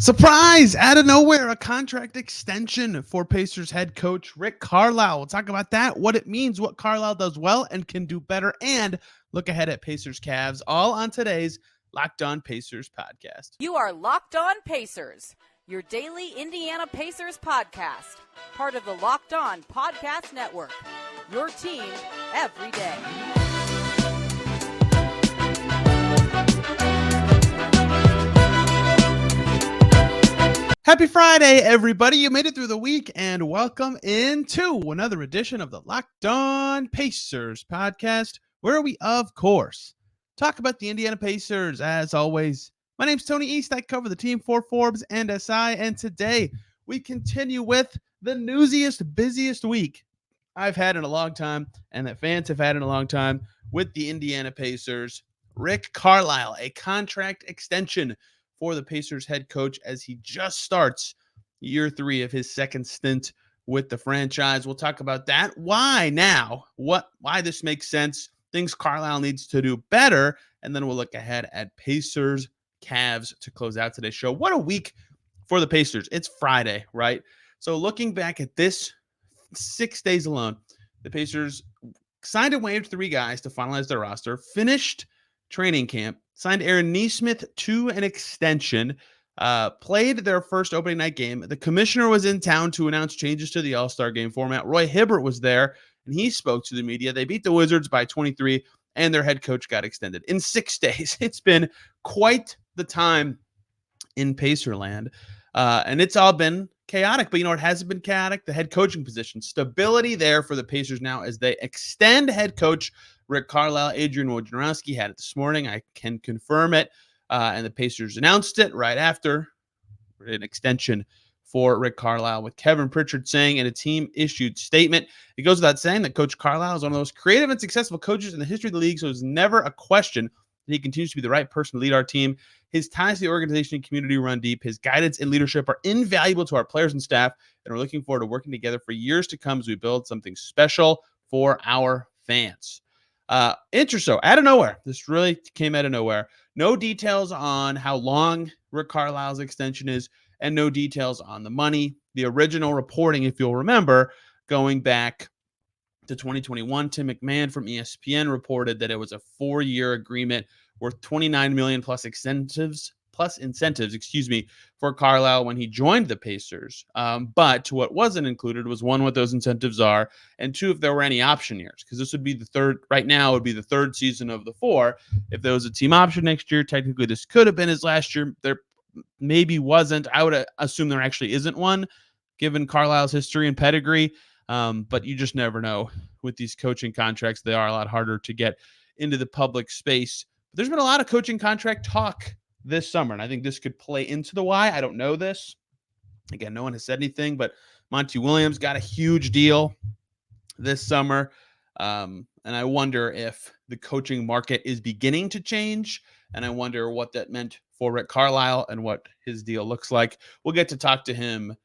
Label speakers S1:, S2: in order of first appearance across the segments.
S1: Surprise! Out of nowhere, a contract extension for Pacers head coach Rick Carlisle. We'll talk about that, what it means, what Carlisle does well and can do better, and look ahead at Pacers Cavs, all on today's Locked On Pacers podcast.
S2: You are Locked On Pacers, your daily Indiana Pacers podcast, part of the Locked On Podcast Network, your team every day.
S1: Happy Friday, everybody. You made it through the week, and welcome into another edition of the Locked On Pacers podcast, where we, of course, talk about the Indiana Pacers. As always, my name's Tony East. I cover the team for Forbes and SI, and today we continue with the newsiest, busiest week I've had in a long time, and that fans have had in a long time, with the Indiana Pacers. Rick Carlisle, a contract extension for the Pacers head coach as he just starts year 3 of his second stint with the franchise. We'll talk about that. Why now? Why this makes sense, things Carlisle needs to do better, and then we'll look ahead at Pacers Cavs to close out today's show. What a week for the Pacers. It's Friday, right? So looking back at this 6 days alone, the Pacers signed and waived 3 guys to finalize their roster, finished training camp, signed Aaron Nesmith to an extension, played their first opening night game. The commissioner was in town to announce changes to the All-Star game format. Roy Hibbert was there, and he spoke to the media. They beat the Wizards by 23, and their head coach got extended in 6 days. It's been quite the time in Pacerland, and it's all been chaotic. But you know what hasn't been chaotic? The head coaching position. Stability there for the Pacers now as they extend head coach Rick Carlisle. Adrian Wojnarowski had it this morning. I can confirm it. And the Pacers announced it right after an extension for Rick Carlisle, with Kevin Pritchard saying in a team-issued statement, it goes without saying that Coach Carlisle is one of the most creative and successful coaches in the history of the league, so it's never a question that he continues to be the right person to lead our team. His ties to the organization and community run deep. His guidance and leadership are invaluable to our players and staff, and we're looking forward to working together for years to come as we build something special for our fans. Interesting. Out of nowhere. This really came out of nowhere. No details on how long Rick Carlisle's extension is, and no details on the money. The original reporting, if you'll remember, going back to 2021, Tim McMahon from ESPN reported that it was a 4-year agreement worth $29 million plus incentives, for Carlisle when he joined the Pacers. But what wasn't included was, 1, what those incentives are, and 2, if there were any option years, because this would be the third, right now, it would be the 3rd season of the 4. If there was a team option next year, technically this could have been his last year. There maybe wasn't. I would assume there actually isn't one, given Carlisle's history and pedigree. But you just never know with these coaching contracts. They are a lot harder to get into the public space. But there's been a lot of coaching contract talk this summer, and I think this could play into the why. I don't know this. Again, no one has said anything, but Monty Williams got a huge deal this summer. And I wonder if the coaching market is beginning to change, and I wonder what that meant for Rick Carlisle and what his deal looks like. We'll get to talk to him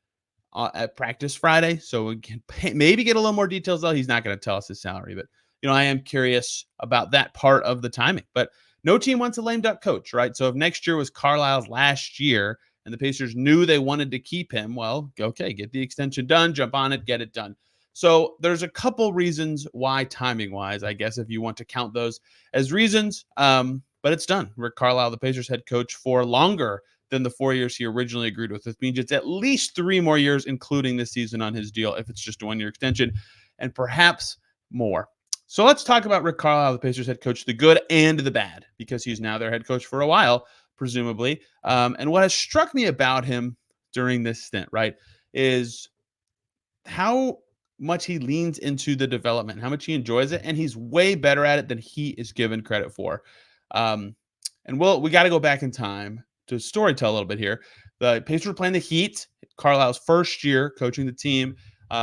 S1: at practice Friday, so we can maybe get a little more details, though. He's not going to tell us his salary, but I am curious about that part of the timing. But no team wants a lame duck coach, right? So if next year was Carlisle's last year and the Pacers knew they wanted to keep him, well, okay, get the extension done, jump on it, get it done. So there's a couple reasons why, timing-wise, I guess, if you want to count those as reasons. But it's done. Rick Carlisle, the Pacers head coach, for longer than the 4 years he originally agreed with. This means it's at least 3 more years, including this season on his deal, if it's just a 1-year extension, and perhaps more. So let's talk about Rick Carlisle, the Pacers head coach, the good and the bad, because he's now their head coach for a while, presumably. And what has struck me about him during this stint, right, is how much he leans into the development, how much he enjoys it, and he's way better at it than he is given credit for. And we got to go back in time to storytell a little bit here. The Pacers were playing the Heat, Carlisle's first year coaching the team.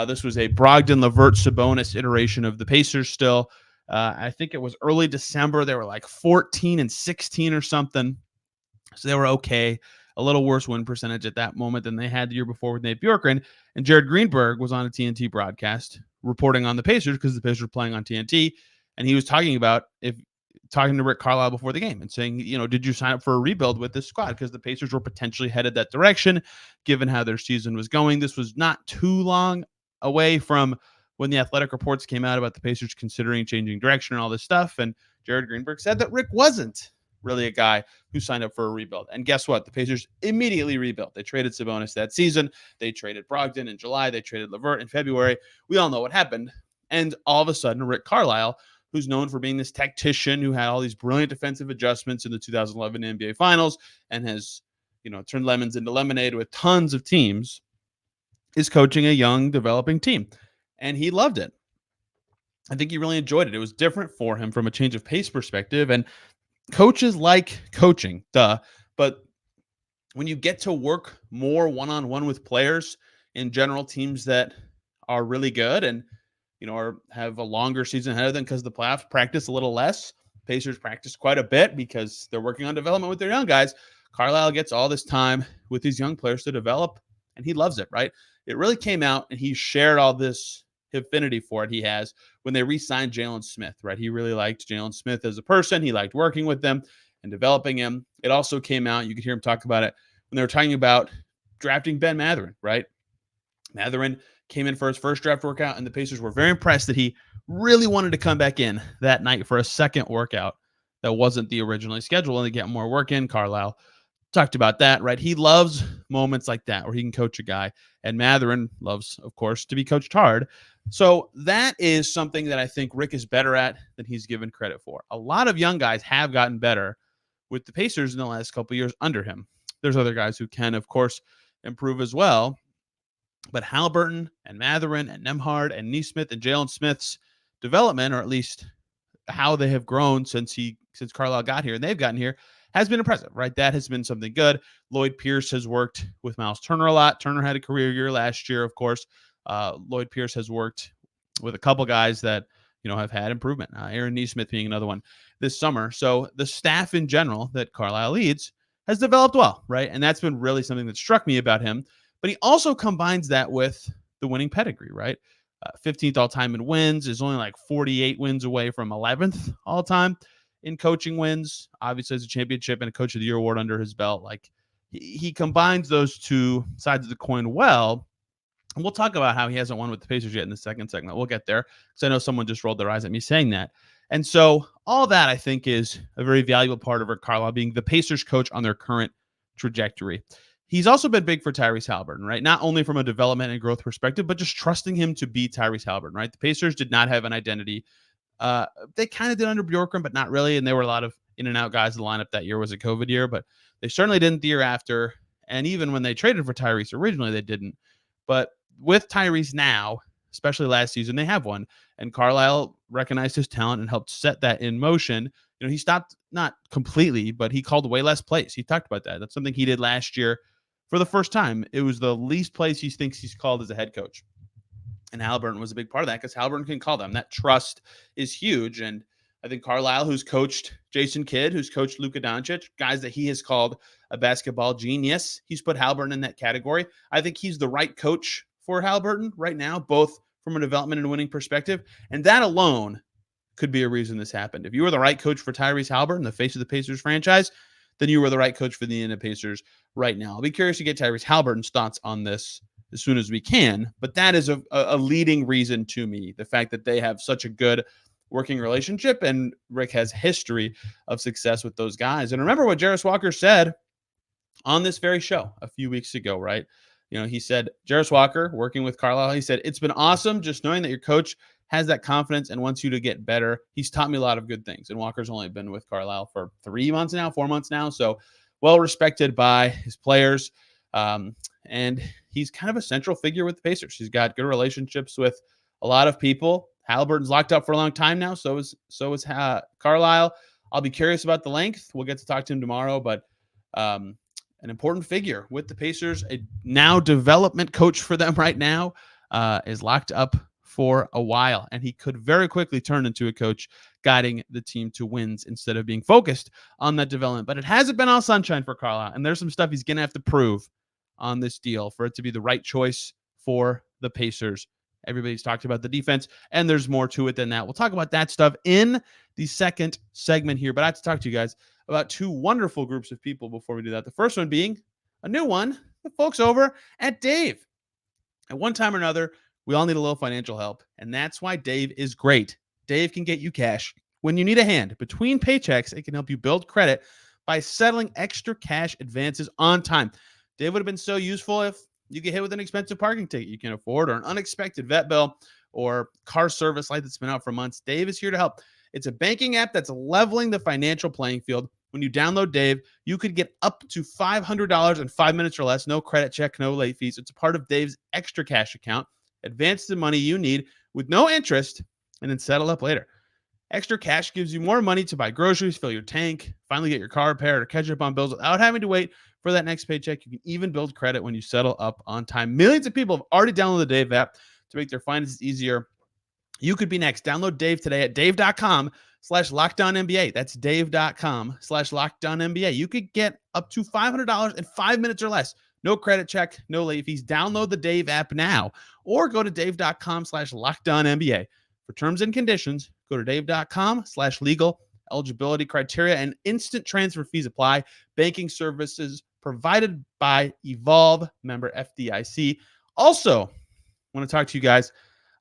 S1: This was a Brogdon, LeVert, Sabonis iteration of the Pacers still. I think it was early December. They were like 14-16 or something. So they were okay. A little worse win percentage at that moment than they had the year before with Nate Bjorkgren. And Jared Greenberg was on a TNT broadcast reporting on the Pacers, because the Pacers were playing on TNT. And he was talking about, if talking to Rick Carlisle before the game and saying, did you sign up for a rebuild with this squad? Because the Pacers were potentially headed that direction, given how their season was going. This was not too long away from when the Athletic reports came out about the Pacers considering changing direction and all this stuff. And Jared Greenberg said that Rick wasn't really a guy who signed up for a rebuild. And guess what? The Pacers immediately rebuilt. They traded Sabonis that season. They traded Brogdon in July. They traded LeVert in February. We all know what happened. And all of a sudden, Rick Carlisle, who's known for being this tactician who had all these brilliant defensive adjustments in the 2011 NBA Finals and has, turned lemons into lemonade with tons of teams, is coaching a young, developing team. And he loved it. I think he really enjoyed it. It was different for him from a change of pace perspective. And coaches like coaching, but when you get to work more one-on-one with players, in general, teams that are really good and have a longer season ahead of them because the playoffs practice a little less. Pacers practice quite a bit because they're working on development with their young guys. Carlisle gets all this time with these young players to develop, and he loves it, right? It really came out, and he shared all this affinity for it he has when they re-signed Jalen Smith, right? He really liked Jalen Smith as a person. He liked working with them and developing him. It also came out, you could hear him talk about it when they were talking about drafting Ben Mathurin, right? Mathurin came in for his first draft workout, and the Pacers were very impressed that he really wanted to come back in that night for a second workout that wasn't the originally scheduled and to get more work in. Carlisle talked about that, right? He loves moments like that where he can coach a guy, and Mathurin loves, of course, to be coached hard. So that is something that I think Rick is better at than he's given credit for. A lot of young guys have gotten better with the Pacers in the last couple of years under him. There's other guys who can, of course, improve as well. But Haliburton and Mathurin and Nembhard and Nesmith and Jalen Smith's development, or at least how they have grown since Carlisle got here and they've gotten here, has been impressive, right? That has been something good. Lloyd Pierce has worked with Miles Turner a lot. Turner had a career year last year, of course. Lloyd Pierce has worked with a couple guys that have had improvement. Aaron Nesmith being another one this summer. So the staff in general that Carlisle leads has developed well, right? And that's been really something that struck me about him. But he also combines that with the winning pedigree, right? 15th all-time in wins, is only like 48 wins away from 11th all-time in coaching wins. Obviously, has a championship and a Coach of the Year award under his belt. Like he combines those two sides of the coin well. And we'll talk about how he hasn't won with the Pacers yet in the second segment. We'll get there because I know someone just rolled their eyes at me saying that. And so all that, I think, is a very valuable part of Rick Carlisle being the Pacers coach on their current trajectory. He's also been big for Tyrese Haliburton, right? Not only from a development and growth perspective, but just trusting him to be Tyrese Haliburton, right? The Pacers did not have an identity. They kind of did under Bjorkgren, but not really. And there were a lot of in and out guys in the lineup that year. Was a COVID year, but they certainly didn't the year after. And even when they traded for Tyrese originally, they didn't. But with Tyrese now, especially last season, they have one. And Carlisle recognized his talent and helped set that in motion. He stopped, not completely, but he called way less plays. He talked about that. That's something he did last year. For the first time, it was the least plays he thinks he's called as a head coach. And Haliburton was a big part of that because Haliburton can call them. That trust is huge. And I think Carlisle, who's coached Jason Kidd, who's coached Luka Doncic, guys that he has called a basketball genius, he's put Haliburton in that category. I think he's the right coach for Haliburton right now, both from a development and winning perspective. And that alone could be a reason this happened. If you were the right coach for Tyrese Haliburton, the face of the Pacers franchise, then you were the right coach for the Indiana Pacers right now. I'll be curious to get Tyrese Haliburton's thoughts on this as soon as we can, but that is a leading reason to me, the fact that they have such a good working relationship, and Rick has history of success with those guys. And remember what Jarace Walker said on this very show a few weeks ago, right? He said, Jarace Walker, working with Carlisle, he said, "It's been awesome just knowing that your coach has that confidence and wants you to get better. He's taught me a lot of good things." And Walker's only been with Carlisle for 4 months now. So well respected by his players. And he's kind of a central figure with the Pacers. He's got good relationships with a lot of people. Haliburton's locked up for a long time now. So is Carlisle. I'll be curious about the length. We'll get to talk to him tomorrow, but an important figure with the Pacers, a now development coach for them right now, is locked up for a while, and he could very quickly turn into a coach guiding the team to wins instead of being focused on that development. But it hasn't been all sunshine for Carlisle, and there's some stuff he's going to have to prove on this deal for it to be the right choice for the Pacers Everybody's talked about the defense, and there's more to it than that. We'll talk about that stuff in the second segment here, but I have to talk to you guys about two wonderful groups of people before we do that. The first one being a new one, the folks over at Dave. At one time or another, we all need a little financial help, and that's why Dave is great. Dave can get you cash when you need a hand. Between paychecks, it can help you build credit by settling extra cash advances on time. Dave would have been so useful if you get hit with an expensive parking ticket you can afford, or an unexpected vet bill, or car service light that's been out for months. Dave is here to help. It's a banking app that's leveling the financial playing field. When you download Dave, you could get up to $500 in 5 minutes or less. No credit check, no late fees. It's a part of Dave's extra cash account. Advance the money you need with no interest and then settle up later. Extra cash gives you more money to buy groceries, fill your tank, finally get your car repaired, or catch up on bills without having to wait for that next paycheck. You can even build credit when you settle up on time. Millions of people have already downloaded the Dave app to make their finances easier. You could be next. Download Dave today at dave.com/LockedOnNBA. That's dave.com/LockedOnNBA. You could get up to $500 in 5 minutes or less. No credit check, no late fees. Download the Dave app now, or go to dave.com/LockedOnNBA. For terms and conditions, go to dave.com/legal. Eligibility criteria and instant transfer fees apply. Banking services provided by Evolve, member FDIC. Also, I want to talk to you guys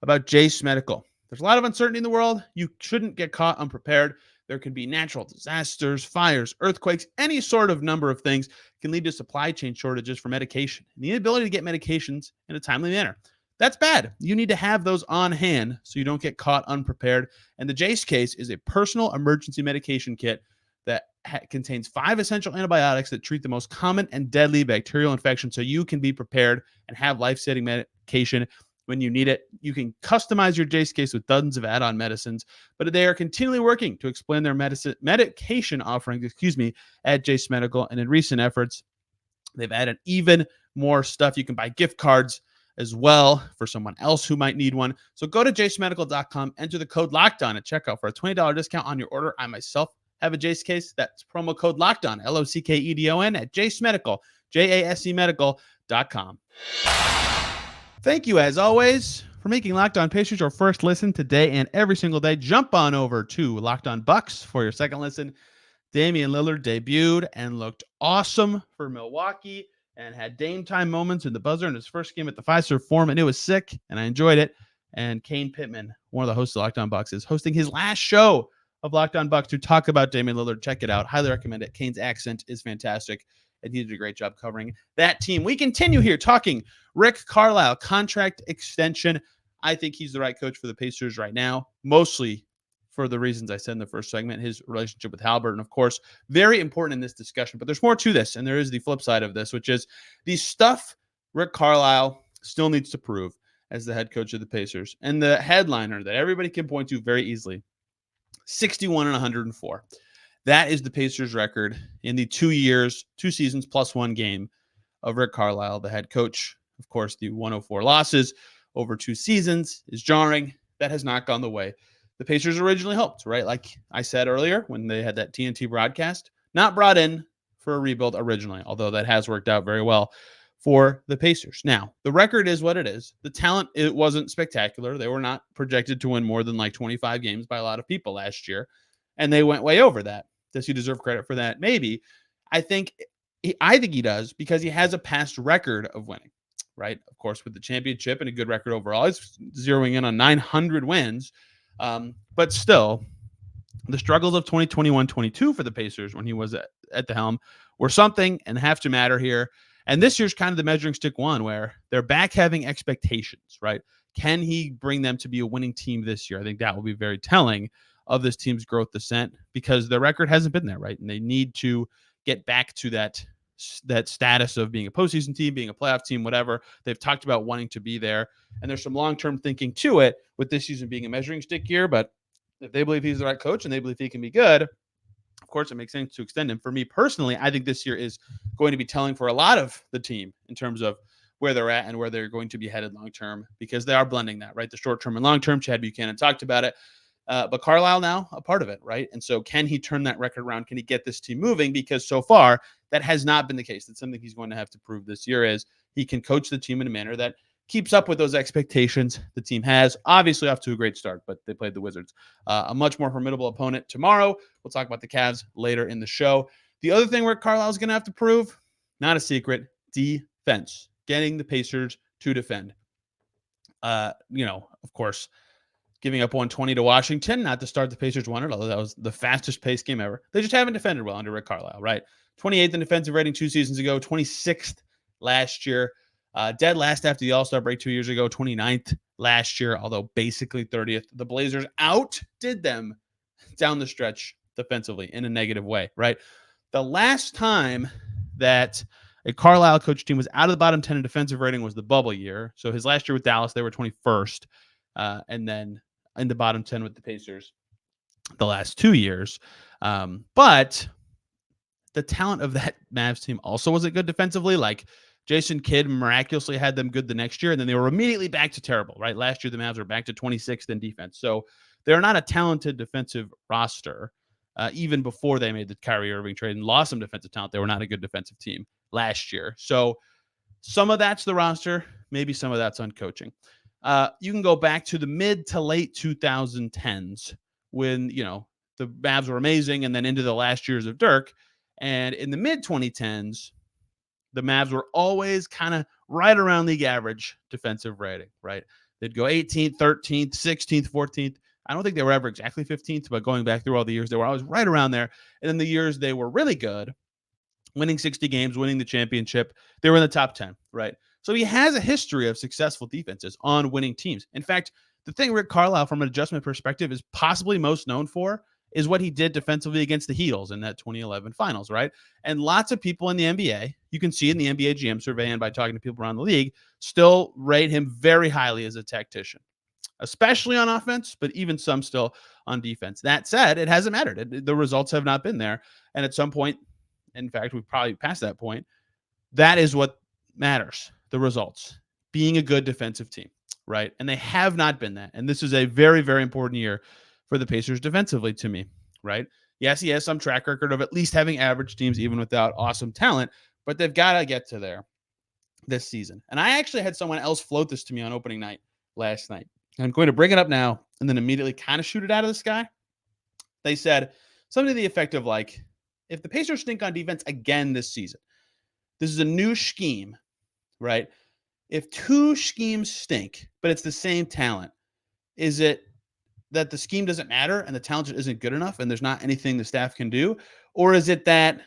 S1: about Jase Medical. There's a lot of uncertainty in the world. You shouldn't get caught unprepared. There can be natural disasters, fires, earthquakes, any sort of number of things can lead to supply chain shortages for medication and the inability to get medications in a timely manner. That's bad. You need to have those on hand so you don't get caught unprepared. And the Jase case is a personal emergency medication kit that contains 5 essential antibiotics that treat the most common and deadly bacterial infections, so you can be prepared and have life-saving medication when you need it. You can customize your Jase case with dozens of add-on medicines, but they are continually working to expand their medication offerings, at Jase Medical. And in recent efforts, they've added even more stuff. You can buy gift cards as well for someone else who might need one. So go to jasemedical.com, enter the code LOCKEDON at checkout for a $20 discount on your order. I myself have a Jase case. That's promo code LOCKEDON, LOCKEDON, at Jase Medical, JASEmedical.com. Thank you, as always, for making Locked On Pacers your first listen today and every single day. Jump on over to Locked On Bucks for your second listen. Damian Lillard debuted and looked awesome for Milwaukee and had Gametime moments in the buzzer in his first game at the Fiserv Forum, and it was sick, and I enjoyed it. And Kane Pittman, one of the hosts of Locked On Bucks, is hosting his last show of Locked On Bucks to talk about Damian Lillard. Check it out. Highly recommend it. Kane's accent is fantastic, and he did a great job covering that team. We continue here talking Rick Carlisle, contract extension. I think he's the right coach for the Pacers right now, mostly for the reasons I said in the first segment. His relationship with Halliburton, of course, very important in this discussion. But there's more to this, and there is the flip side of this, which is the stuff Rick Carlisle still needs to prove as the head coach of the Pacers. And the headliner that everybody can point to very easily, 61 and 104. That is the Pacers record in the 2 years, 2 seasons plus 1 game of Rick Carlisle, the head coach. Of course, the 104 losses over 2 seasons is jarring. That has not gone the way the Pacers originally hoped, right? Like I said earlier, when they had that TNT broadcast, not brought in for a rebuild originally, although that has worked out very well for the Pacers. Now, the record is what it is. The talent, it wasn't spectacular. They were not projected to win more than like 25 games by a lot of people last year, and they went way over that. Does he deserve credit for that? Maybe. I think he does, because he has a past record of winning, right? Of course, with the championship and a good record overall. He's zeroing in on 900 wins. But still, the struggles of 2021-22 for the Pacers when he was at the helm were something and have to matter here. And this year's kind of the measuring stick one, where they're back having expectations, right? Can he bring them to be a winning team this year? I think that will be very telling of this team's growth descent, because their record hasn't been there, right? And they need to get back to that status of being a postseason team, being a playoff team, whatever. They've talked about wanting to be there. And there's some long-term thinking to it, with this season being a measuring stick year. But if they believe he's the right coach and they believe he can be good, of course, it makes sense to extend him. For me personally, I think this year is going to be telling for a lot of the team in terms of where they're at and where they're going to be headed long-term, because they are blending that, right? The short-term and long-term. Chad Buchanan talked about it. But Carlisle now a part of it, right? And so can he turn that record around? Can he get this team moving? Because so far, that has not been the case. That's something he's going to have to prove this year, is he can coach the team in a manner that keeps up with those expectations the team has. Obviously off to a great start, but they played the Wizards. A much more formidable opponent tomorrow. We'll talk about the Cavs later in the show. The other thing Rick Carlisle is going to have to prove, not a secret, defense. Getting the Pacers to defend. Of course, giving up 120 to Washington, not to start the Pacers wanted, although that was the fastest paced game ever. They just haven't defended well under Rick Carlisle, right? 28th in defensive rating 2 seasons ago, 26th last year. Dead last after the All-Star break 2 years ago, 29th last year, although basically 30th. The Blazers outdid them down the stretch defensively in a negative way, right? The last time that a Carlisle coach team was out of the bottom 10 in defensive rating was the bubble year. So his last year with Dallas, they were 21st. And then in the bottom 10 with the Pacers the last 2 years. But the talent of that Mavs team also wasn't good defensively. Like Jason Kidd miraculously had them good the next year, and then they were immediately back to terrible, right? Last year, the Mavs were back to 26th in defense. So they're not a talented defensive roster. Even before they made the Kyrie Irving trade and lost some defensive talent, they were not a good defensive team last year. So some of that's the roster. Maybe some of that's on coaching. You can go back to the mid to late 2010s when, the Mavs were amazing, and then into the last years of Dirk. And in the mid 2010s, the Mavs were always kind of right around league average defensive rating, right? They'd go 18th, 13th, 16th, 14th. I don't think they were ever exactly 15th, but going back through all the years, they were always right around there. And then the years they were really good, winning 60 games, winning the championship, they were in the top 10, right? So he has a history of successful defenses on winning teams. In fact, the thing Rick Carlisle, from an adjustment perspective, is possibly most known for is what he did defensively against the Heatles in that 2011 finals, right? And lots of people in the NBA, you can see in the NBA GM survey and by talking to people around the league, still rate him very highly as a tactician, especially on offense, but even some still on defense. That said, it hasn't mattered. The results have not been there. And at some point, in fact, we've probably passed that point, that is what matters, the results, being a good defensive team, right? And they have not been that. And this is a very, very important year for the Pacers defensively to me, right? Yes, he has some track record of at least having average teams even without awesome talent, but they've got to get to there this season. And I actually had someone else float this to me on opening night last night. I'm going to bring it up now and then immediately kind of shoot it out of the sky. They said something to the effect of like, if the Pacers stink on defense again this season, this is a new scheme, right? If 2 schemes stink, but it's the same talent, is it that the scheme doesn't matter and the talent isn't good enough and there's not anything the staff can do? Or is it that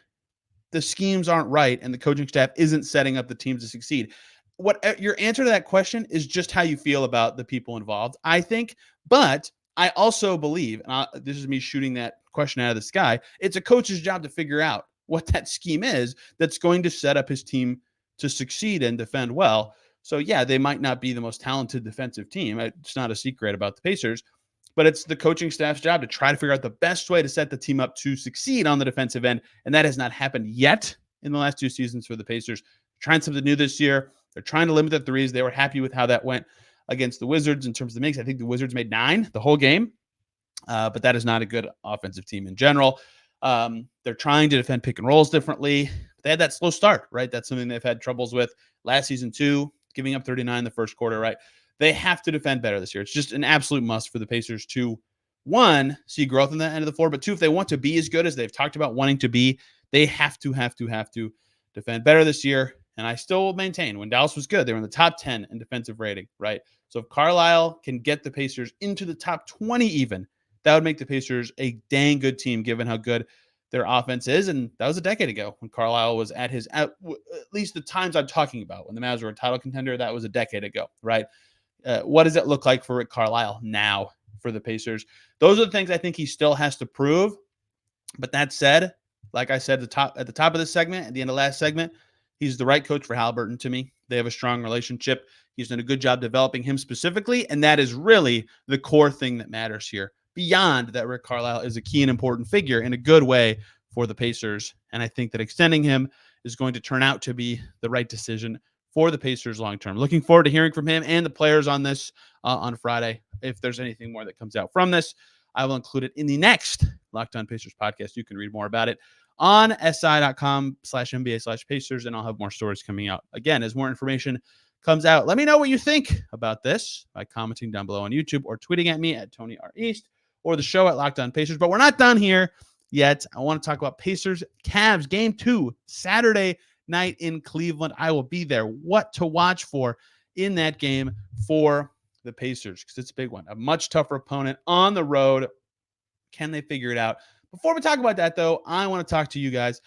S1: the schemes aren't right and the coaching staff isn't setting up the teams to succeed? What your answer to that question is just how you feel about the people involved, I think. But I also believe, and this is me shooting that question out of the sky, it's a coach's job to figure out what that scheme is that's going to set up his team to succeed and defend well. So, yeah, they might not be the most talented defensive team. It's not a secret about the Pacers, but it's the coaching staff's job to try to figure out the best way to set the team up to succeed on the defensive end. And that has not happened yet in the last 2 seasons for the Pacers. They're trying something new this year. They're trying to limit the threes. They were happy with how that went against the Wizards in terms of the mix. I think the Wizards made 9 the whole game, but that is not a good offensive team in general. They're trying to defend pick and rolls differently. They had that slow start, right? That's something they've had troubles with last season too, giving up 39 in the first quarter, right? They have to defend better this year. It's just an absolute must for the Pacers to, 1, see growth in the end of the floor, but 2, if they want to be as good as they've talked about wanting to be, they have to defend better this year. And I still will maintain, when Dallas was good, they were in the top 10 in defensive rating, right? So if Carlisle can get the Pacers into the top 20 even, that would make the Pacers a dang good team given how good their offense is. And that was a decade ago when Carlisle was at least the times I'm talking about, when the Mavs were a title contender, that was a decade ago, right? What does it look like for Rick Carlisle now for the Pacers? Those are the things I think he still has to prove. But that said, like I said at the top of this segment, at the end of last segment, he's the right coach for Halliburton to me. They have a strong relationship. He's done a good job developing him specifically, and that is really the core thing that matters here. Beyond that, Rick Carlisle is a key and important figure in a good way for the Pacers, and I think that extending him is going to turn out to be the right decision for the Pacers long term. Looking forward to hearing from him and the players on this on Friday. If there's anything more that comes out from this, I will include it in the next Locked On Pacers podcast. You can read more about it on si.com/NBA/Pacers, and I'll have more stories coming out. Again, as more information comes out. Let me know what you think about this by commenting down below on YouTube or tweeting at me at Tony R. East or the show at Locked On Pacers. But we're not done here yet. I want to talk about Pacers Cavs Game 2 Saturday night in Cleveland. I will be there. What to watch for in that game for the Pacers, because it's a big one. A much tougher opponent on the road. Can they figure it out? Before we talk about that, though, I want to talk to you guys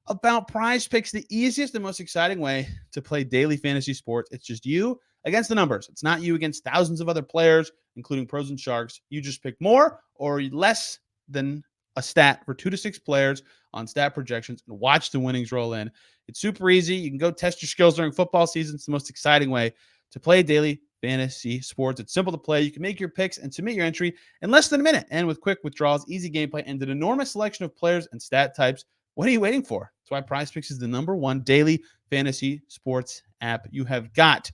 S1: about PrizePicks, the easiest and most exciting way to play daily fantasy sports. It's just you against the numbers. It's not you against thousands of other players, including pros and sharks. You just pick more or less than a stat for 2 to 6 players on stat projections and watch the winnings roll in. It's super easy. You can go test your skills during football season. It's the most exciting way to play daily fantasy sports. It's simple to play. You can make your picks and submit your entry in less than a minute. And with quick withdrawals, easy gameplay, and an enormous selection of players and stat types, what are you waiting for? That's why PrizePicks is the #1 daily fantasy sports app. You have got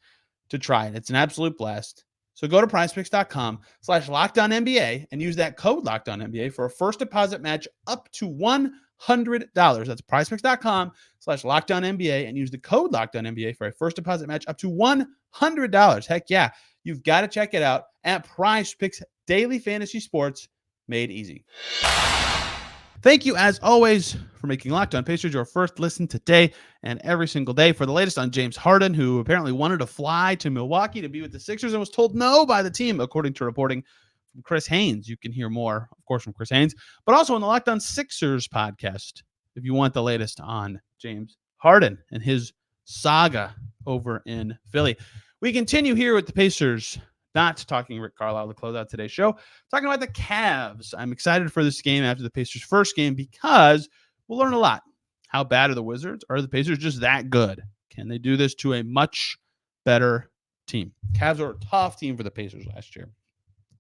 S1: to try it. It's an absolute blast. So go to prizepicks.com/LockedOnNBA and use that code LockedOnNBA for a first deposit match up to $100. That's prizepicks.com/LockedOnNBA and use the code LockedOnNBA for a first deposit match up to $100. Heck yeah. You've got to check it out at PrizePicks, daily fantasy sports made easy. Thank you, as always, for making Locked On Pacers your first listen today and every single day. For the latest on James Harden, who apparently wanted to fly to Milwaukee to be with the Sixers and was told no by the team, according to reporting from Chris Haynes. You can hear more, of course, from Chris Haynes, but also on the Locked On Sixers podcast if you want the latest on James Harden and his saga over in Philly. We continue here with the Pacers. Not talking Rick Carlisle to close out today's show. Talking about the Cavs. I'm excited for this game after the Pacers' first game because we'll learn a lot. How bad are the Wizards? Are the Pacers just that good? Can they do this to a much better team? Cavs are a tough team for the Pacers last year,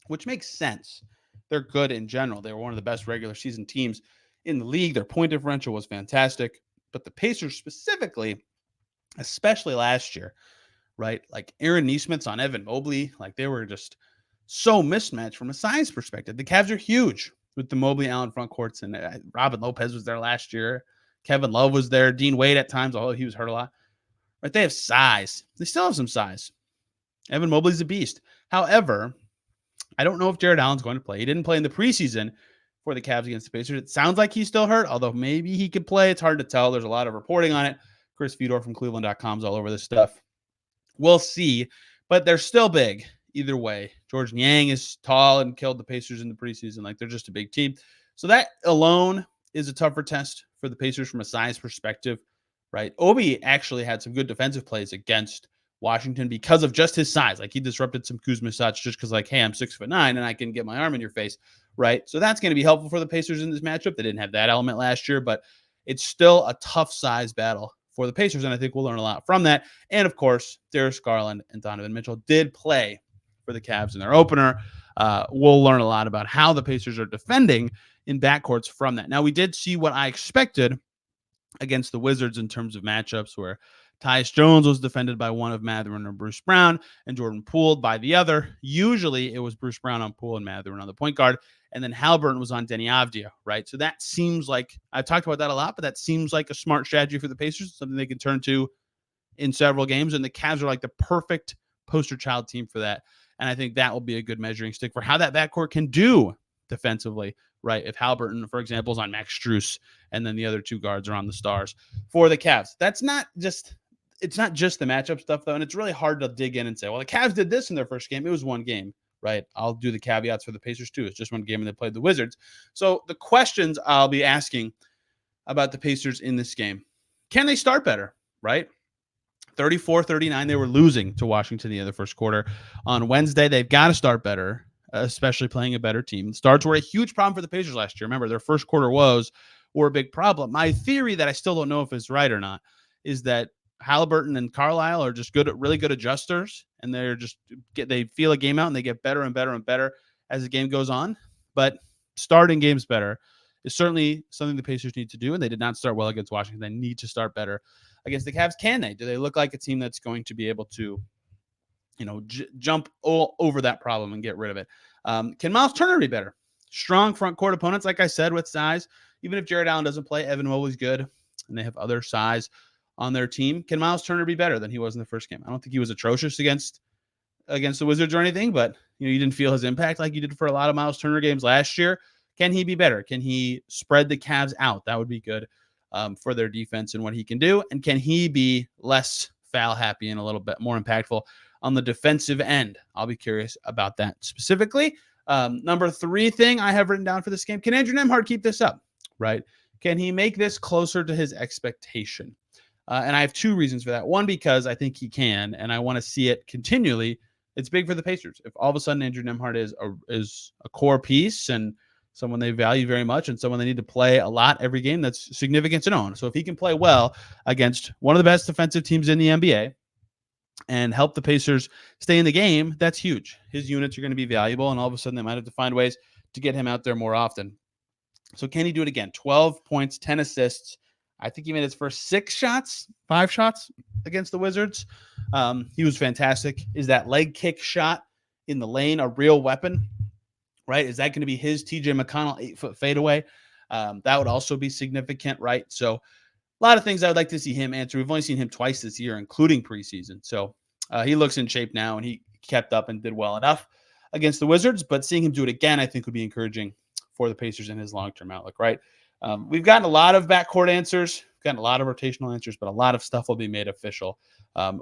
S1: which makes sense. They're good in general. They were one of the best regular season teams in the league. Their point differential was fantastic. But the Pacers specifically, especially last year, right? Like Aaron Nesmith's on Evan Mobley. Like they were just so mismatched from a size perspective. The Cavs are huge with the Mobley Allen front courts, and Robin Lopez was there last year. Kevin Love was there. Dean Wade at times, although he was hurt a lot. Right? They have size. They still have some size. Evan Mobley's a beast. However, I don't know if Jared Allen's going to play. He didn't play in the preseason for the Cavs against the Pacers. It sounds like he's still hurt, although maybe he could play. It's hard to tell. There's a lot of reporting on it. Chris Fedor from Cleveland.com is all over this stuff. We'll see, but they're still big either way. George Niang is tall and killed the Pacers in the preseason. Like they're just a big team. So that alone is a tougher test for the Pacers from a size perspective, right? Obi actually had some good defensive plays against Washington because of just his size. Like he disrupted some Kuzma shots just because like, hey, I'm 6'9" and I can get my arm in your face, right? So that's going to be helpful for the Pacers in this matchup. They didn't have that element last year, but it's still a tough size battle for the Pacers, and I think we'll learn a lot from that. And, of course, Darius Garland and Donovan Mitchell did play for the Cavs in their opener. We'll learn a lot about how the Pacers are defending in backcourts from that. Now, we did see what I expected against the Wizards in terms of matchups where Tyus Jones was defended by one of Mathurin or Bruce Brown and Jordan Poole by the other. Usually, it was Bruce Brown on Poole and Mathurin on the point guard. And then Halliburton was on Denny Avdia, right? So that seems like, I've talked about that a lot, but that seems like a smart strategy for the Pacers, something they can turn to in several games. And the Cavs are like the perfect poster child team for that. And I think that will be a good measuring stick for how that backcourt can do defensively, right? If Halliburton, for example, is on Max Strus and then the other two guards are on the Stars for the Cavs. It's not just the matchup stuff, though. And it's really hard to dig in and say, well, the Cavs did this in their first game. It was one game. Right. I'll do the caveats for the Pacers too. It's just one game and they played the Wizards. So the questions I'll be asking about the Pacers in this game, can they start better? Right. 34-39. They were losing to Washington the other first quarter on Wednesday. They've got to start better, especially playing a better team. Starts were a huge problem for the Pacers last year. Remember, their first quarter were a big problem. My theory that I still don't know if it's right or not is that Halliburton and Carlisle are just really good adjusters, and they feel a game out and they get better and better and better as the game goes on. But starting games better is certainly something the Pacers need to do, and they did not start well against Washington. They need to start better against the Cavs. Can they? Do they look like a team that's going to be able to, jump all over that problem and get rid of it? Can Miles Turner be better? Strong front court opponents, like I said, with size. Even if Jared Allen doesn't play, Evan Mobley's good, and they have other size on their team. Can Miles Turner be better than he was in the first game? I don't think he was atrocious against the Wizards or anything, but you didn't feel his impact like you did for a lot of Miles Turner games last year. Can he be better? Can he spread the Cavs out? That would be good for their defense and what he can do. And can he be less foul happy and a little bit more impactful on the defensive end? I'll be curious about that specifically. Number 3 thing I have written down for this game, can Andrew Nembhard keep this up, right? Can he make this closer to his expectation? And I have 2 reasons for that. One, because I think he can, and I want to see it continually. It's big for the Pacers. If all of a sudden Andrew Nembhard is a core piece and someone they value very much and someone they need to play a lot every game, that's significant to know. So if he can play well against one of the best defensive teams in the NBA and help the Pacers stay in the game, that's huge. His units are going to be valuable, and all of a sudden they might have to find ways to get him out there more often. So can he do it again? 12 points, 10 assists. I think he made his first 5 shots against the Wizards. He was fantastic. Is that leg kick shot in the lane a real weapon, right? Is that going to be his TJ McConnell 8-foot fadeaway? That would also be significant, right? So a lot of things I would like to see him answer. We've only seen him twice this year, including preseason. So he looks in shape now, and he kept up and did well enough against the Wizards. But seeing him do it again, I think would be encouraging for the Pacers and his long-term outlook, right? We've gotten a lot of backcourt answers, gotten a lot of rotational answers, but a lot of stuff will be made official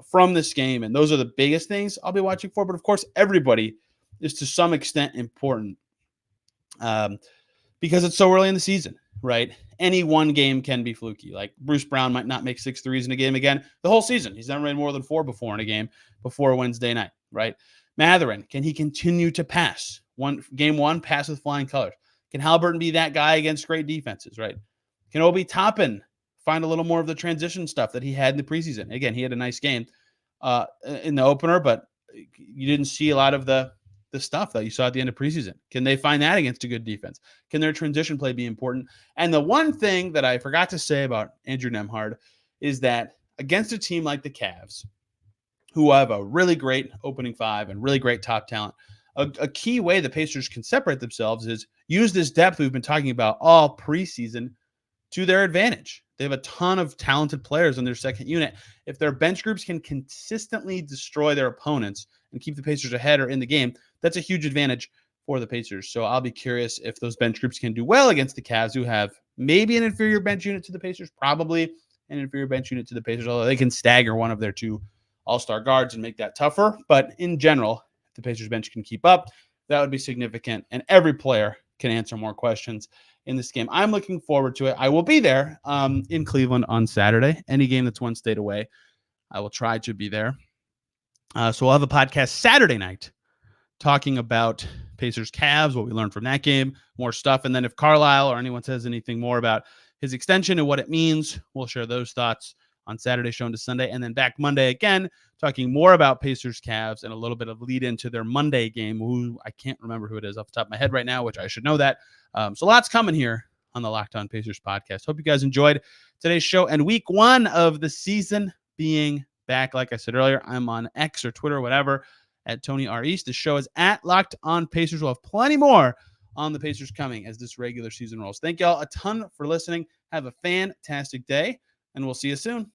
S1: from this game. And those are the biggest things I'll be watching for. But of course, everybody is to some extent important because it's so early in the season, right? Any one game can be fluky. Like Bruce Brown might not make 6 threes in a game again the whole season. He's never made more than 4 before in a game before Wednesday night, right? Mathurin, can he continue to pass? Game 1, pass with flying colors. Can Haliburton be that guy against great defenses, right? Can Obi Toppin find a little more of the transition stuff that he had in the preseason? Again, he had a nice game in the opener, but you didn't see a lot of the stuff that you saw at the end of preseason. Can they find that against a good defense? Can their transition play be important? And the one thing that I forgot to say about Andrew Nembhard is that against a team like the Cavs, who have a really great opening 5 and really great top talent, a key way the Pacers can separate themselves is use this depth we've been talking about all preseason to their advantage. They have a ton of talented players in their second unit. If their bench groups can consistently destroy their opponents and keep the Pacers ahead or in the game, that's a huge advantage for the Pacers. So I'll be curious if those bench groups can do well against the Cavs, who have maybe an inferior bench unit to the Pacers, probably an inferior bench unit to the Pacers, although they can stagger one of their 2 all-star guards and make that tougher. But in general, if the Pacers bench can keep up, that would be significant. And every player can answer more questions in this game. I'm looking forward to it. I will be there in Cleveland on Saturday. Any game that's 1 state away, I will try to be there. So we'll have a podcast Saturday night talking about Pacers Cavs, what we learned from that game, more stuff. And then if Carlisle or anyone says anything more about his extension and what it means, we'll share those thoughts on Saturday show into Sunday. And then back Monday again, talking more about Pacers Cavs and a little bit of lead into their Monday game. Who I can't remember who it is off the top of my head right now, which I should know that. So lots coming here on the Locked On Pacers podcast. Hope you guys enjoyed today's show and week 1 of the season being back. Like I said earlier, I'm on X or Twitter or whatever at Tony R. East. The show is at Locked On Pacers. We'll have plenty more on the Pacers coming as this regular season rolls. Thank y'all a ton for listening. Have a fantastic day, and we'll see you soon.